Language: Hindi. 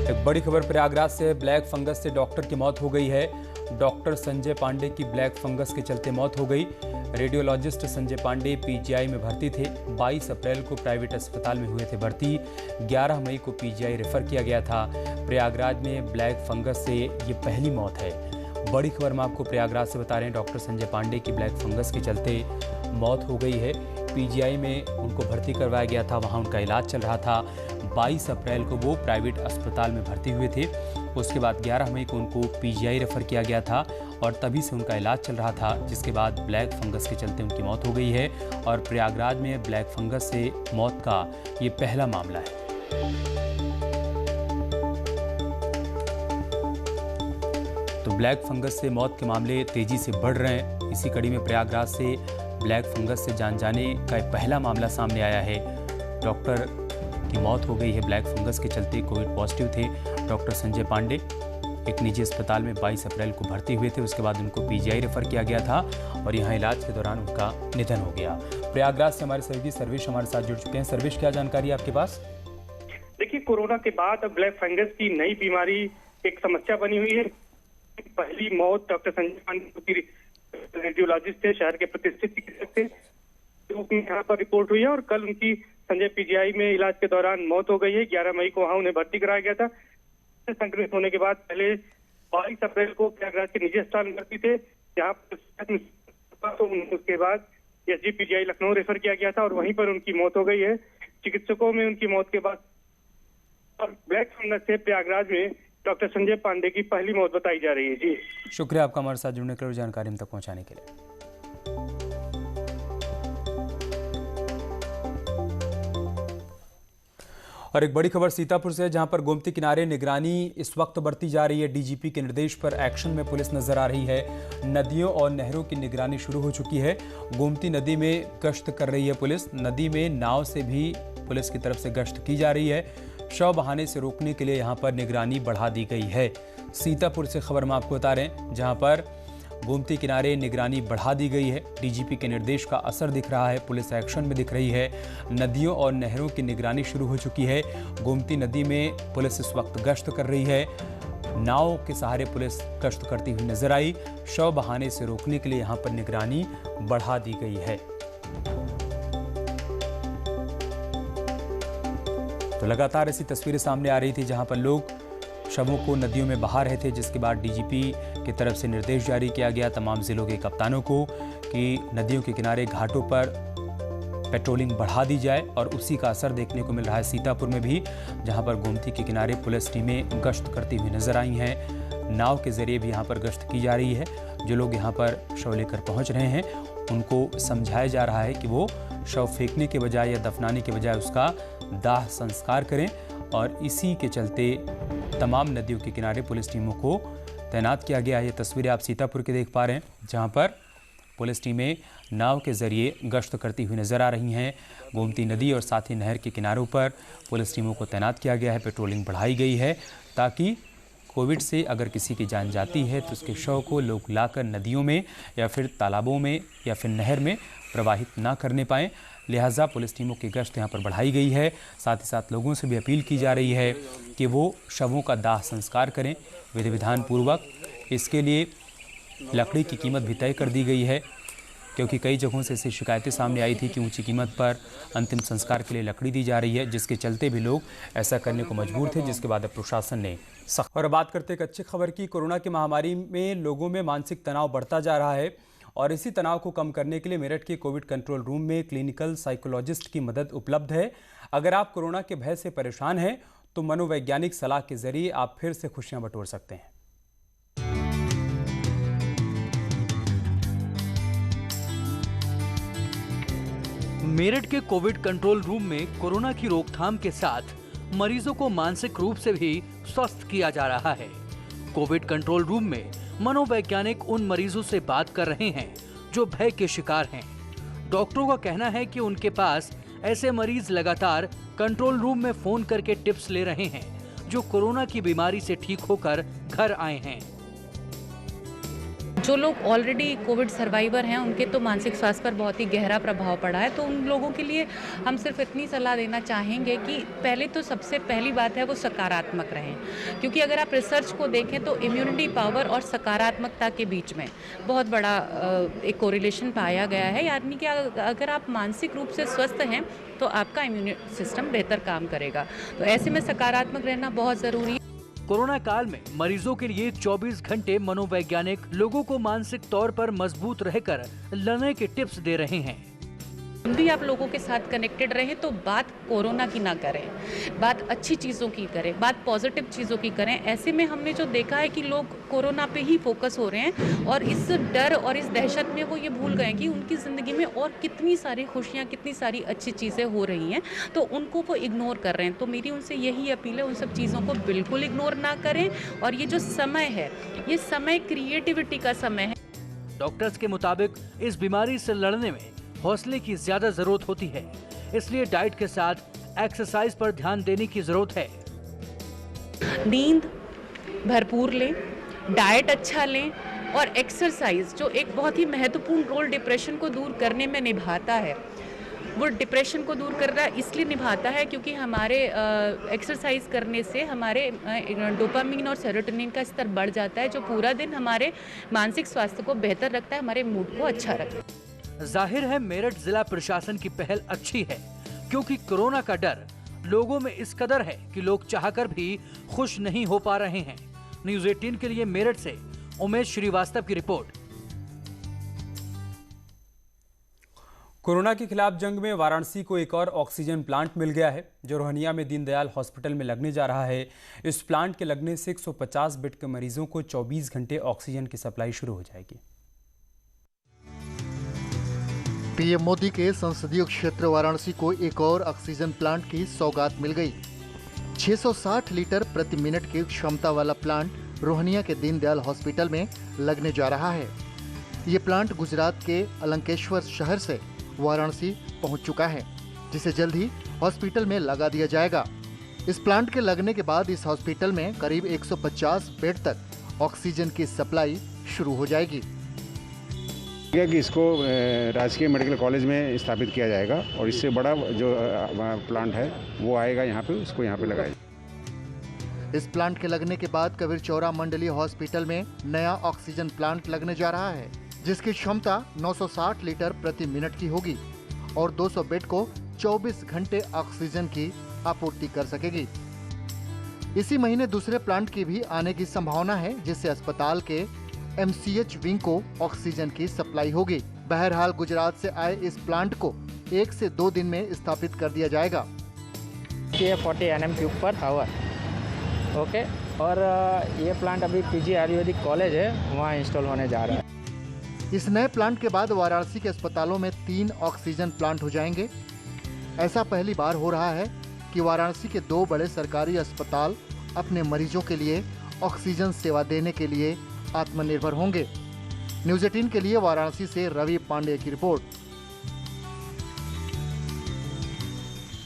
एक बड़ी खबर प्रयागराज से। ब्लैक फंगस से डॉक्टर की मौत हो गई है। डॉक्टर संजय पांडे की ब्लैक फंगस के चलते मौत हो गई। रेडियोलॉजिस्ट संजय पांडे पीजीआई में भर्ती थे। 22 अप्रैल को प्राइवेट अस्पताल में हुए थे भर्ती। 11 मई को पीजीआई रेफर किया गया था। प्रयागराज में ब्लैक फंगस से ये पहली मौत है। बड़ी खबर हम आपको प्रयागराज से बता रहे हैं। डॉक्टर संजय पांडे की ब्लैक फंगस के चलते मौत हो गई है। पीजीआई में उनको भर्ती करवाया गया था, वहाँ उनका इलाज चल रहा था। 22 अप्रैल को वो प्राइवेट अस्पताल में भर्ती हुए थे। उसके बाद 11 मई को उनको पीजीआई रेफर किया गया था और तभी से उनका इलाज चल रहा था, जिसके बाद ब्लैक फंगस के चलते उनकी मौत हो गई है। और प्रयागराज में ब्लैक फंगस से मौत का ये पहला मामला है। तो ब्लैक फंगस से मौत के मामले तेजी से बढ़ रहे हैं। इसी कड़ी में प्रयागराज से ब्लैक फंगस से जान जाने का एक पहला मामला सामने आया है। डॉक्टर की मौत हो गई है ब्लैक फंगस के चलते। कोविड पॉजिटिव थे डॉक्टर संजय पांडे। एक निजी अस्पताल में 22 अप्रैल को भर्ती हुए थे। उसके बाद उनको पीजीआई रेफर किया गया था और यहाँ इलाज के दौरान उनका निधन हो गया। प्रयागराज से हमारे सहयोगी सर्वेश हमारे साथ जुड़ चुके हैं। सर्वेश, क्या जानकारी है आपके पास? देखिए, कोरोना के बाद अब ब्लैक फंगस की नई बीमारी एक समस्या बनी हुई है। पहली मौत डॉक्टर संजय पांडे रेडियोलॉजिस्ट थे, शहर के प्रतिष्ठित चिकित्सक थे, यहाँ पर रिपोर्ट हुई है और कल उनकी संजय पीजीआई में इलाज के दौरान मौत हो गई है। 11 मई को वहां उन्हें भर्ती कराया गया था। संक्रमित होने के बाद पहले 22 अप्रैल को प्रयागराज के निजी अस्पताल में भर्ती थे, जहाँ तो उसके बाद एसजी पीजीआई लखनऊ रेफर किया गया था और वहीं पर उनकी मौत हो गई है। चिकित्सकों में उनकी मौत के बाद और ब्लैक फंगस से प्रयागराज में डॉक्टर संजय पांडे की पहली मौत बताई जा रही है। जी शुक्रिया आपका हमारे साथ जुड़ने के लिए, जानकारी हम तक पहुंचाने के लिए। और एक बड़ी खबर सीतापुर से, जहां पर गोमती किनारे निगरानी इस वक्त बढ़ती जा रही है। डीजीपी के निर्देश पर एक्शन में पुलिस नजर आ रही है। नदियों और नहरों की निगरानी शुरू हो चुकी है। गोमती नदी में गश्त कर रही है पुलिस। नदी में नाव से भी पुलिस की तरफ से गश्त की जा रही है। शव बहाने से रोकने के लिए यहाँ पर निगरानी बढ़ा दी गई है। सीतापुर से खबर हम आपको बता रहे हैं, जहाँ पर गोमती किनारे निगरानी बढ़ा दी गई है। डीजीपी के निर्देश का असर दिख रहा है, पुलिस एक्शन में दिख रही है। नदियों और नहरों की निगरानी शुरू हो चुकी है। गोमती नदी में पुलिस इस वक्त गश्त कर रही है। नाव के सहारे पुलिस गश्त करती हुई नजर आई। शव बहाने से रोकने के लिए यहाँ पर निगरानी बढ़ा दी गई है। तो लगातार ऐसी तस्वीरें सामने आ रही थी, जहां पर लोग शवों को नदियों में बहा रहे थे, जिसके बाद डीजीपी की तरफ से निर्देश जारी किया गया तमाम जिलों के कप्तानों को कि नदियों के किनारे घाटों पर पेट्रोलिंग बढ़ा दी जाए। और उसी का असर देखने को मिल रहा है सीतापुर में भी, जहां पर गोमती के किनारे पुलिस टीमें गश्त करती हुई नजर आई हैं। नाव के जरिए भी यहाँ पर गश्त की जा रही है। जो लोग यहाँ पर शव लेकर पहुँच रहे हैं उनको समझाया जा रहा है कि वो शव फेंकने के बजाय या दफनाने के बजाय उसका दाह संस्कार करें। और इसी के चलते तमाम नदियों के किनारे पुलिस टीमों को तैनात किया गया है। ये तस्वीरें आप सीतापुर के देख पा रहे हैं, जहां पर पुलिस टीमें नाव के जरिए गश्त करती हुई नजर आ रही हैं। गोमती नदी और साथ ही नहर के किनारों पर पुलिस टीमों को तैनात किया गया है। पेट्रोलिंग बढ़ाई गई है ताकि कोविड से अगर किसी की जान जाती है तो उसके शव को लोग लाकर नदियों में या फिर तालाबों में या फिर नहर में प्रवाहित ना करने पाएँ। लिहाजा पुलिस टीमों की गश्त यहाँ पर बढ़ाई गई है। साथ ही साथ लोगों से भी अपील की जा रही है कि वो शवों का दाह संस्कार करें विधि विधान पूर्वक। इसके लिए लकड़ी की कीमत भी तय कर दी गई है, क्योंकि कई जगहों से ऐसी शिकायतें सामने आई थी कि ऊंची कीमत पर अंतिम संस्कार के लिए लकड़ी दी जा रही है, जिसके चलते भी लोग ऐसा करने को मजबूर थे, जिसके बाद अब प्रशासन ने सख्त। और बात करते एक अच्छी खबर की। कोरोना की महामारी में लोगों में मानसिक तनाव बढ़ता जा रहा है और इसी तनाव को कम करने के लिए मेरठ के कोविड कंट्रोल रूम में क्लिनिकल साइकोलॉजिस्ट की मदद उपलब्ध है। अगर आप कोरोना के भय से परेशान हैं तो मनोवैज्ञानिक सलाह के जरिए आप फिर से खुशियां बटोर सकते हैं। मेरठ के कोविड कंट्रोल रूम में कोरोना की रोकथाम के साथ मरीजों को मानसिक रूप से भी स्वस्थ किया जा रहा है। कोविड कंट्रोल रूम में मनोवैज्ञानिक उन मरीजों से बात कर रहे हैं जो भय के शिकार हैं। डॉक्टरों का कहना है कि उनके पास ऐसे मरीज लगातार कंट्रोल रूम में फोन करके टिप्स ले रहे हैं जो कोरोना की बीमारी से ठीक होकर घर आए हैं। जो लोग ऑलरेडी कोविड सर्वाइवर हैं उनके तो मानसिक स्वास्थ्य पर बहुत ही गहरा प्रभाव पड़ा है, तो उन लोगों के लिए हम सिर्फ इतनी सलाह देना चाहेंगे कि पहले तो सबसे पहली बात है वो सकारात्मक रहें, क्योंकि अगर आप रिसर्च को देखें तो इम्यूनिटी पावर और सकारात्मकता के बीच में बहुत बड़ा एक कोरिलेशन पाया गया है, यानी कि अगर आप मानसिक रूप से स्वस्थ हैं तो आपका इम्यून सिस्टम बेहतर काम करेगा। तो ऐसे में सकारात्मक रहना बहुत ज़रूरी है। कोरोना काल में मरीजों के लिए 24 घंटे मनोवैज्ञानिक लोगों को मानसिक तौर पर मजबूत रहकर लड़ने के टिप्स दे रहे हैं। हम भी आप लोगों के साथ कनेक्टेड रहें, तो बात कोरोना की ना करें, बात अच्छी चीज़ों की करें, बात पॉजिटिव चीज़ों की करें। ऐसे में हमने जो देखा है कि लोग कोरोना पे ही फोकस हो रहे हैं और इस डर और इस दहशत में वो ये भूल गए कि उनकी ज़िंदगी में और कितनी सारी खुशियाँ, कितनी सारी अच्छी चीज़ें हो रही हैं, तो उनको वो इग्नोर कर रहे हैं। तो मेरी उनसे यही अपील है, उन सब चीज़ों को बिल्कुल इग्नोर ना करें। और ये जो समय है, ये समय क्रिएटिविटी का समय है। डॉक्टर्स के मुताबिक इस बीमारी से लड़ने में हौसले की ज्यादा जरूरत होती है, इसलिए डाइट के साथ एक्सरसाइज पर ध्यान देने की जरूरत है। नींद भरपूर लें, डाइट अच्छा लें और एक्सरसाइज जो एक बहुत ही महत्वपूर्ण रोल डिप्रेशन को दूर करने में निभाता है। वो डिप्रेशन को दूर कर रहा है इसलिए निभाता है क्योंकि हमारे एक्सरसाइज करने से हमारे डोपामिन और सेरोटोनिन का स्तर बढ़ जाता है, जो पूरा दिन हमारे मानसिक स्वास्थ्य को बेहतर रखता है, हमारे मूड को अच्छा रखता है। जाहिर है मेरठ जिला प्रशासन की पहल अच्छी है, क्योंकि कोरोना का डर लोगों में इस कदर है कि लोग चाहकर भी खुश नहीं हो पा रहे हैं। न्यूज़ 18 के लिए मेरठ से उमेश श्रीवास्तव की रिपोर्ट। कोरोना के खिलाफ जंग में वाराणसी को एक और ऑक्सीजन प्लांट मिल गया है, जो रोहनिया में दीनदयाल हॉस्पिटल में लगने जा रहा है। इस प्लांट के लगने से 150 बेड के मरीजों को 24 घंटे ऑक्सीजन की सप्लाई शुरू हो जाएगी। पीएम मोदी के संसदीय क्षेत्र वाराणसी को एक और ऑक्सीजन प्लांट की सौगात मिल गई। 660 लीटर प्रति मिनट की क्षमता वाला प्लांट रोहनिया के दीनदयाल हॉस्पिटल में लगने जा रहा है। ये प्लांट गुजरात के अलंकेश्वर शहर से वाराणसी पहुंच चुका है, जिसे जल्द ही हॉस्पिटल में लगा दिया जाएगा। इस प्लांट के लगने के बाद इस हॉस्पिटल में करीब 150 बेड तक ऑक्सीजन की सप्लाई शुरू हो जाएगी। कि इसको राजकीय मेडिकल कॉलेज में स्थापित किया जाएगा और इससे बड़ा जो प्लांट है वो आएगा यहाँ पे, उसको यहाँ पे लगाएगा। इस प्लांट के लगने के बाद कबीर चौरा मंडलीय हॉस्पिटल में नया ऑक्सीजन प्लांट लगने जा रहा है, जिसकी क्षमता 960 लीटर प्रति मिनट की होगी और 200 बेड को 24 घंटे ऑक्सीजन की आपूर्ति कर सकेगी। इसी महीने दूसरे प्लांट की भी आने की संभावना है, जिससे अस्पताल के MCH विंग को ऑक्सीजन की सप्लाई होगी। बहरहाल गुजरात से आए इस प्लांट को 1 से 2 दिन में स्थापित कर दिया जाएगा। ये 40 nm cube per hour, okay. और ये प्लांट अभी PG आयुर्वेदिक कॉलेज है, वहाँ इंस्टॉल होने जा रहा है। इस नए प्लांट के बाद वाराणसी के अस्पतालों में 3 ऑक्सीजन प्लांट हो जाएंगे। ऐसा पहली बार हो रहा है कि वाराणसी के 2 बड़े सरकारी अस्पताल अपने मरीजों के लिए ऑक्सीजन सेवा देने के लिए आत्मनिर्भर होंगे। न्यूज़ 18 के लिए वाराणसी से रवि पांडे की रिपोर्ट।